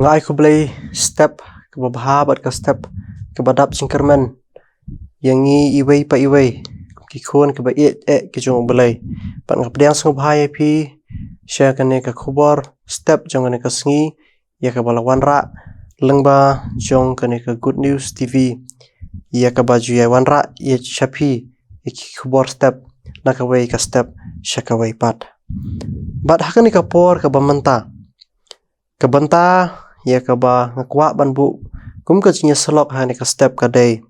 ngai ku blai step ke bahabat ke step ke badap cingkermen yang iwei pa iwei ki khon ke ba ke jong blai pat ngap diang sung bhai pi share kane ka khubor step jong kane ka sngi ya ka balawan ra lengba jong kane ka good news tv ya ka baju ya wanra ya chapi ki khubor step na ka wei ka step shaka wei pat bat hakani ka por ka bamanta ka banta ya ka ba ngakwa ban bu kum ka chinya slok hani ka step ka dei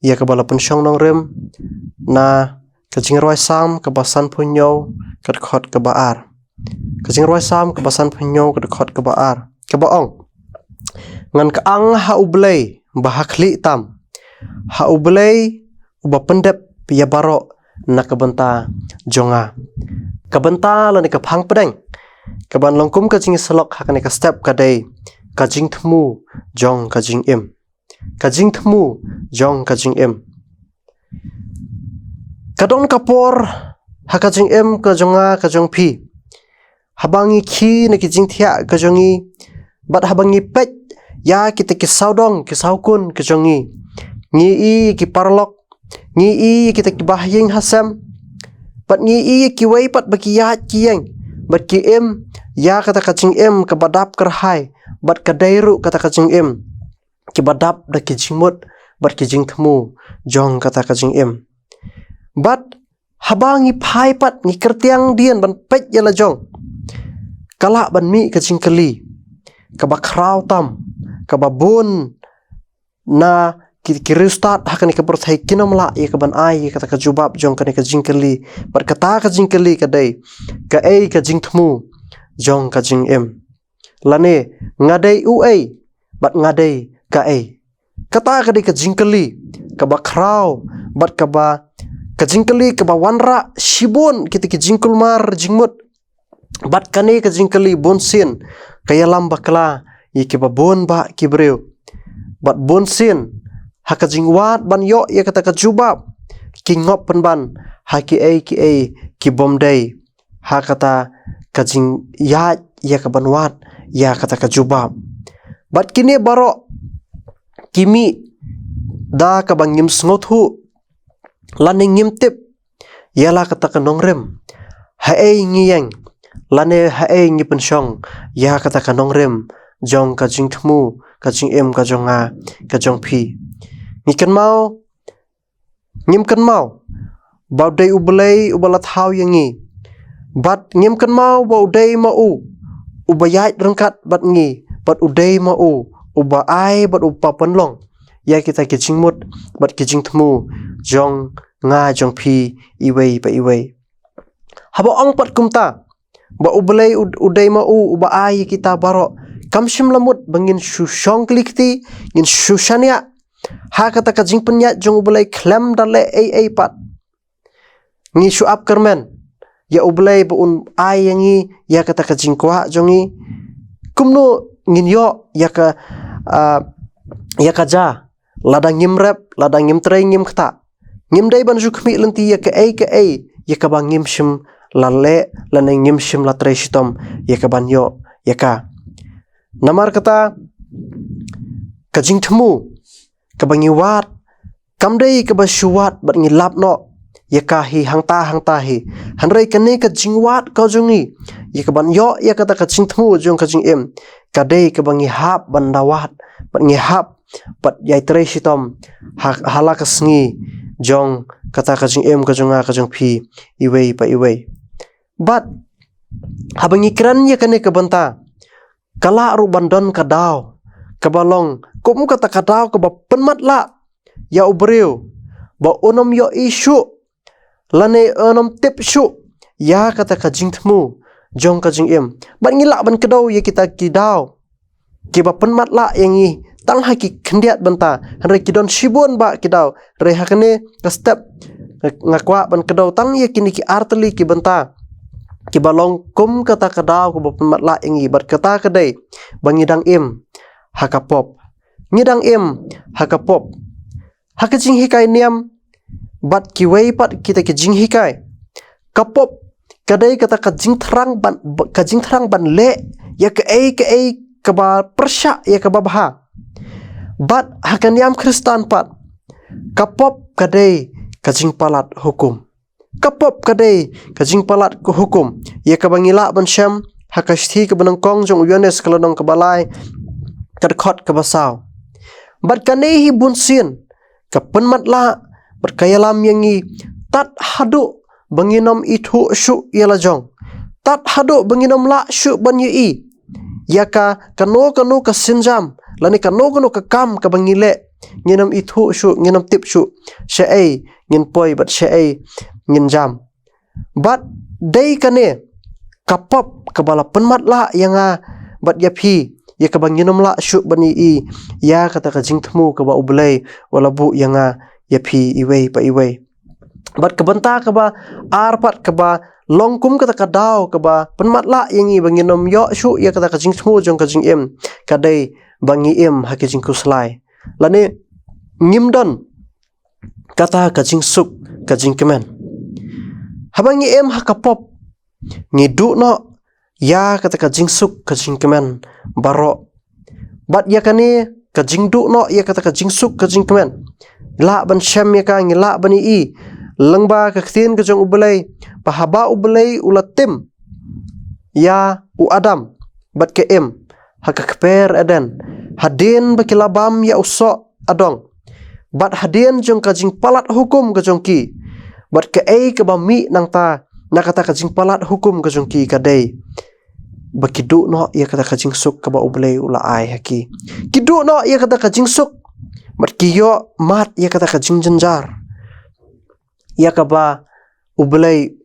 ya ka bala pensyong nong rem na ka jing roi sam ka basan punyo ka khot ka baar ka jing roi sam ka basan punyo ka khot ka baar ka baong ngan ka ang ha ublei bahakli tam ha ublei uba pendep ya baro na ka banta jonga ka banta la ni ka phang pedeng ka ban longkum ka jing slok hakani ka step ka dei ka jing thmu jong ka jing em ka jing thmu jong ka jing em kadon kapor haka jing em ka jonga ka jong phi habangi khi ne ki jing thia ka jongi bat habangi pet ya kita ki saudong ki saukun ka jongi ngi i ki parlok ngi i kita ki bahyeng hasam bat ngi i ki wei pat baki ya kieng bat ki em ya kata ka jing em ka badap kerhai bat ka dairu kata ka jing em ki badap da ki jingmut bat ki jing thmu jong kata ka jing em bat habangi phai pat ni kertiang dian ban pet yala jong kala ban mi ka jing kali ka ba kraw tam ka ba bun na ki restart hakani ka berthai kinom la ya ka ban ai kata ka jubab jong kani ka jing kali bat kata ka jing kali ka dei ka ei ka jing thmu jong ka jing em lane ngadei u ei bat ngadei ka ei kata ka dei ka jing kali ka ba kraw bat ka ba ka jing kali ka ba wanra shibun kita ki jing kulmar jingmut bat kane ka jing kali bonsin kaya lamba kala ye ki ba bon ba ki breu bat bonsin haka jing wat ban yo ya kata ka jubab ki ngop pen ban ha ki ei ki bomdei ha kata ka jing ya ka ban wat ya kata ka jubab bat kini baro kimi da ka bang ngim snothu lane ngim tip yala kata ka nongrem ha ei ngiyeng lane ha ei ngi pensyong ya kata ka nongrem jong ka jing thmu ka jing em ka jonga ka jong phi ngikan mau ngim kan mau bau dei ublei ubalat hau yangi bat ngim kan mau bau dei ma u ubayai rengkat bat ngi bat udei ma u uba ai bat upa penlong ya kita ki jingmut bat ki jing thmu jong nga jong phi iwei pa iwei haba ong pat kumta ba ublei udei ma u uba ai kita baro kamshim lamut bangin shushong klikti ngin shushania ha kata ka jing penya jong ublei klem dale ei pat ngi shuap kermen ya ublei bu un ai yangi ya kata ka jing kwa jongi kumno ngin yo ya ka ja ladang ngim rep ladang ngim trei ngim khta ngim dei ban ju khmi lenti ya ka ei ya ka bang ngim shim lale lane ngim shim la trei shitom ya ka ban yo ya ka namar kata ka jing thmu ka bangi wat kam dei ka ba shuwat bat ngi lap no ya ka hi hangta hi hanrei kane ka jing wat ka jongi ya ka ban yo ya kata ka jing thmu jong ka jing em ka dei ka bangi hap ban dawat bat ngi hap bat yai trei shitom hala ka sngi jong kata ka jing em ka jonga ka jong phi iwei pa iwei bat habangi kran ya kane ka banta kala ru bandon ka daw ka balong kum kata ka daw ka ba penmat la ya ubreu ba onom yo isu lane onom tip shu ya kata ka jing thmu jong ka jing em ban ngila ban kedaw ya kita kidaw ki ba penmat la yangi tang ha ki khendiat banta re ki don shibon ba kidaw re hakane ka step ngakwa ban kedaw tang ya kini ki artli ki banta ki balong kum kata ka daw ko ba penmat la yangi bat kata ka dei bangidang em hakapop ngidang em hakapop haka jing hikai niam bat ki wei pat kita ki jing hikai kapop kadai kata ka jing thrang ban le ya ka ei kaba persyak ya kaba baha. Bat hakan yam Kristan pat kapop kadai kajing palat hukum. Kapop kadai kajing palat ku hukum. Ya kaba ngila ban syam hakashti kaba nangkong jong uyanes kaladong kabalai kadkhot kaba saw. Bat kanehi bunsin kapenmat la berkayalam yangi tat hadu banginom itu syuk yala jong. Tat hadu banginom la syuk ban yi. Yaka kanu ka sinjam lani kanu ka kam ka bangile nginam itu syuk nginam tip syuk syai ngin poi bat syai ngin jam. Bat dei kane kapop kabala penmat la yanga bat yapi ya ka banginom la syuk ban yi ya kata ka jingtmu ka ba ublai wala bu yanga yapi iwei pa iwei. Bat kabanta kaba arpat kaba longkum kata kadau kaba penmat la yangi banginom yo syuk ya kata ka jingtmu jong ka jing em kadai bangi em haki jing kuslai lani ngimdon kata ka jing suk ka jing kemen habangi em hakapop ngidu no ya kata ka jing suk ka jing kemen baro. Bat ya kani ka jing du no ya kata ka jing suk ka jing kemen la ban syam ya ka ngila ban i lengba ka ktin ka jong ubelai pahaba ubelai ulatim ya u adam bat ke em haka kper eden hadin bakilabam ya usok adong bat hadin jong kajing palat hukum ka jong ki bat ke ei ka bami nang ta nakata kajing palat hukum ka jong ki kadai bakidu no ya kata kajing suk ka ba ublei ula ai haki kidu no ya kata kajing suk bat kiyo mat ya kata kajing jenjar ya ka ba ublei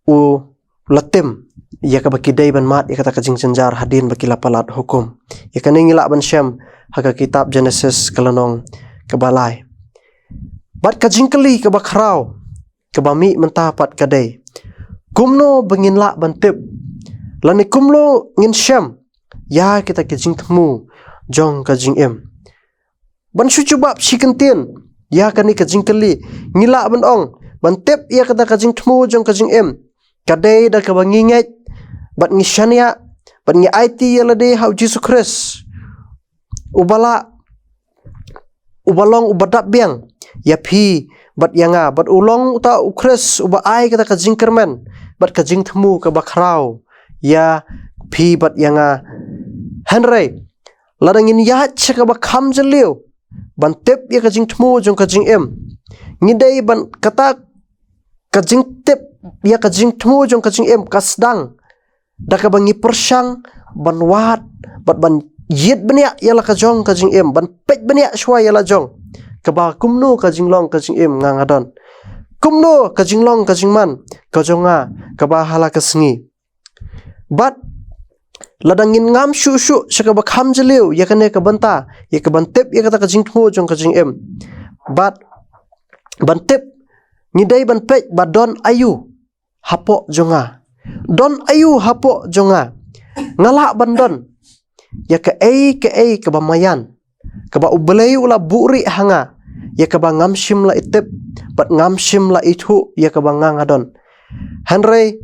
u latim ya ka bakidai ban mat ya kata kajing jenjar hadin bakila palat hukum ya kane ngila ban syam haka kitab Genesis kalanong kabalai. Bat kajing keli ka bakrau ka bami mentapat kadai kumno bangin la bantip lani kumlo ngin syam ya kita kajing temu jong kajing em ban syucubab sikentin ya kani kajing keli ngila ban ong bantip ya kata kajing temu jong kajing em kadai da ka banginget bat ngisyania bat ngi IT yalade hau Jesus Christ ubala ubalong ubadap biang ya phi bat yanga bat ulong uta ukres uba ai kata kajing kermen bat kajing temu ka bakrau ya phi bat yanga henry ladangin ya chaka ba kham jeliu ban tep ya kajing temu jong kajing em ngidai ban kata kajing tep ya kajing temu jong kajing em kasdang daka bangi persang ban wat bat ban yit benia yala kajong kajing em ban pet benia shwa yala jong kaba kumno kajing long kajing em ngangadon kumno kajing long kajing man kajonga kaba hala kasengi bat ladangin ngam shu shu shaka ba kham jeliu yakane ka banta ya ka bantep ya kata kajing tmu jong kajing em bat bantep ngidai ban pet ba don ayu hapo jonga don ayu hapo jonga ngala bandon ya ke ei ke bamayan ke ba ublei ula buri hanga ya ke ba ngamshim la itep bat ngamshim la itu ya ke ba ngangadon henry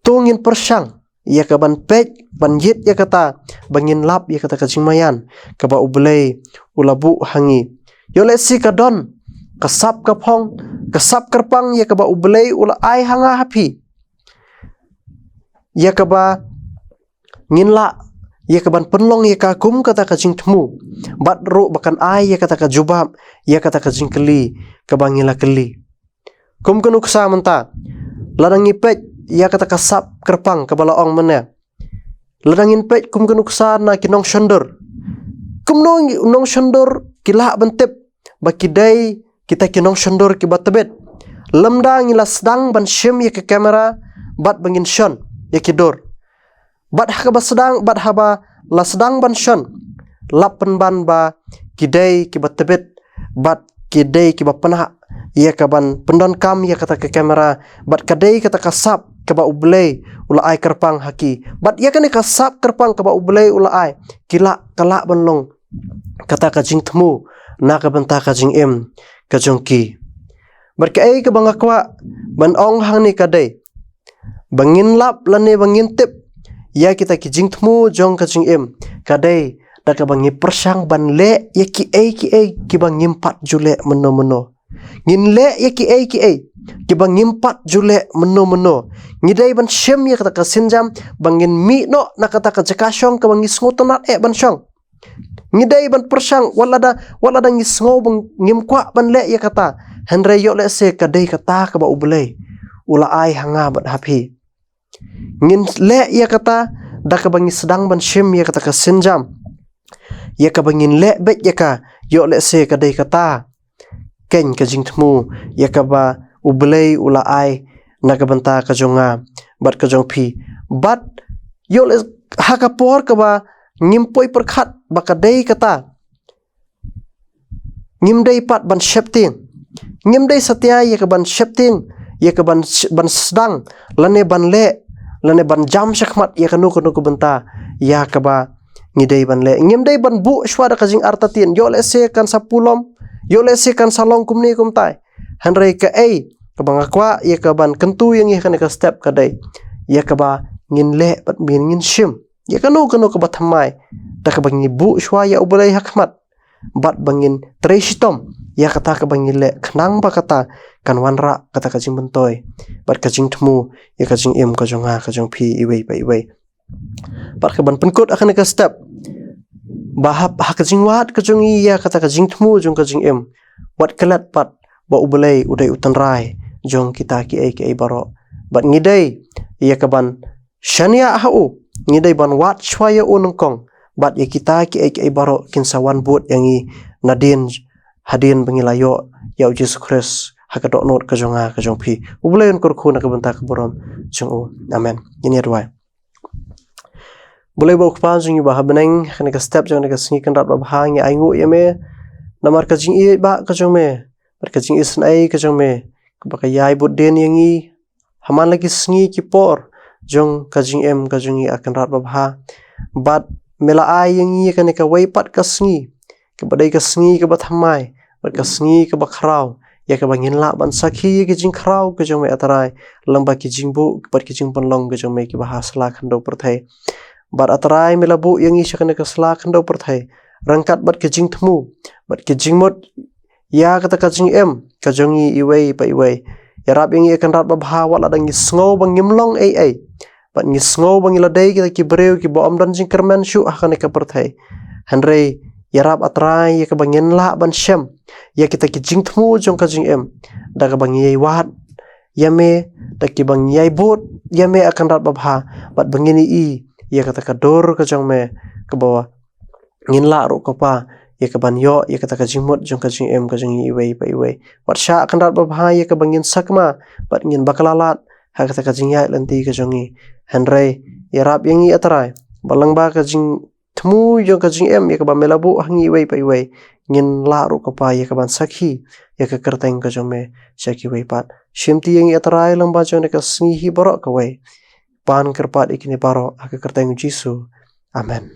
tungin persang ya ke ban pej ban yit ya kata bangin lap ya kata kajing mayan ke ba ublei ula bu hangi yo lesi kadon kasap kapong kasap kerpang ya ke ba ublei ula ai hanga happy ya ke ba nginla ya kaban penlong ya kakum kata kajing temu bat ro bakan ai ya kata kajubab ya kata kajing keli kabangila keli kum kenu ksa menta ladang ipet ya kata kasap kerpang kabala ong mena ladang ipet kum kenu ksa na kinong shandor kum nong shandor kila bentep bakidai kita kinong shandor ki batbet lemda ngila sedang ban syem ya ke kamera bat bangin shon ya kidor bat haba sedang bat haba la sedang ban shon lapan ban ba kidai ki batbet bat kidai ki bapana ia kaban pendon kam ia kata ke kamera bat kadai kata kasap ke ba ublei ula ai kerpang haki bat ia kan kasap kerpang ke ba ublei ula ai kila kala banlong kata kajing temu na ka banta kajing em kajongki berkai ke bangakwa ban ong hang ni kadai bangin lap lane bangin tip ya kita ki jing thmu jong ka jing em kadai da ka bangi persang ban le ya ki ki bang nyimpat jule meno ngin le ya ki ki bang nyimpat jule meno ngidai ban shem ya kata ka sinjam bangin mi no na kata ka jakashong ka bangi sngotonat ban shong ngidai ban persang wala da ngisngo bang ngimkwa ban le ya kata henre yo le se kadai kata ka ba ublei ula ai hanga bat hapi ngin le ya kata da ka bangi sedang ban shem ya kata ka sinjam ya ka bangin le bet ya ka yo le se kadai kata ken ka jing thmu ya ka ba ublei ula ai na ka banta ka jonga bat ka jong phi bat yo le ha ka por ka ba ngimpoi perkhat ba ka dei kata ngimdei pat ban shepting ngimdei satya ya ka ban shepting ya ka ban sedang lane ban le lane ban jam shakmat ya ka nu banta ya ka ba ngidei ban le ngimdei ban bu shwada ka jing artatin yo le se kan sapulom yo le se kan salong kumni kumtai hanrei ka ka bang akwa ya ka ban kentu yang ya ka step ka dei ya ka ba ngin le bat min ngin shim ya ka nu ka ba thamai da ka bang bu shwa ya ublei hakmat bat bangin treshitom ya kata ka bangin le khnang ba kata kan wanra kata ka jing bentoi bat ka jing thmu ya ka jing em ka jonga ka jong phi iwei ba iwei bat ka ban penkut akan ka step bahap ha ka jing wat ka jong ya kata ka jing thmu jong ka jing em wat kelat pat ba ublei udai utan rai jong kita ki ai baro bat ngidai ya ka ban shania hau ngidai ban wat shwaya unongkong bat ya kita ki ai baro kin sawan but yang i nadin hadin bangilayo ya Jesus Christ hakadok not ka jonga ka jong phi ublei un kor khuna ka banta ka borom jong amen ini adwai boleh bawa kepan jing bah beneng kena ka step jong ka singi kan rat ba hang ya aingu ya me namar ka jing i ba ka jong me bar ka jing isn ai ka jong me ka ba ka yai bud den yang i haman lagi singi ki por jong ka jing em ka jong i akan rat ba ha bat mela ai yang i kena ka wai pat ka singi ka badai ka singi ka ba thamai bar ka singi ka ba khrau ya ka bangin la ban sakhi ki jing khrau ka jong me atarai lamba ki jing bu bar ki jing panlong ka jong me ki ba hasla khando perthai bat atrai melabu yang i shakana ka sla khando perthai rangkat bat ke jing thmu bat ke jing mot ya kata ka jing em ka jong i iwei pa iwei ya rap yang i akan rat ba bha wala dang sngo bang ngimlong ai bat ngi sngo bang iladai kita ki breu ki bo am dan jing kermen shu akane ka perthai hanrei ya rap atrai ya ka bangin la ban shem ya kita ki jing thmu jong ka jing em da ka bang yei wat ya me da ki bang yai bot ya me akan rat ba bha bat bangini i ya kata ka dor ka jong me ke bawah ngin la ro ka pa ya ka ban yo ya kata ka jingmot jong ka jing em ka jing i wei pa i wei wat sha akan rat ba bha ya ka bangin sakma bat ngin bakalalat ha kata ka jing ya lanti ka jong i hanrei ya rap yang i atrai balang ba ka jing thmu jong ka jing em ya ka ba melabu hangi wei pa i wei ngin la ro ka pa ya ka ban sakhi ya ka kerteng ka jong me shaki wei pat shimti yang i atrai lang ba jong ka singi hi borok ka wei pan kerpat ikini baro aka kerteng Jisu amen.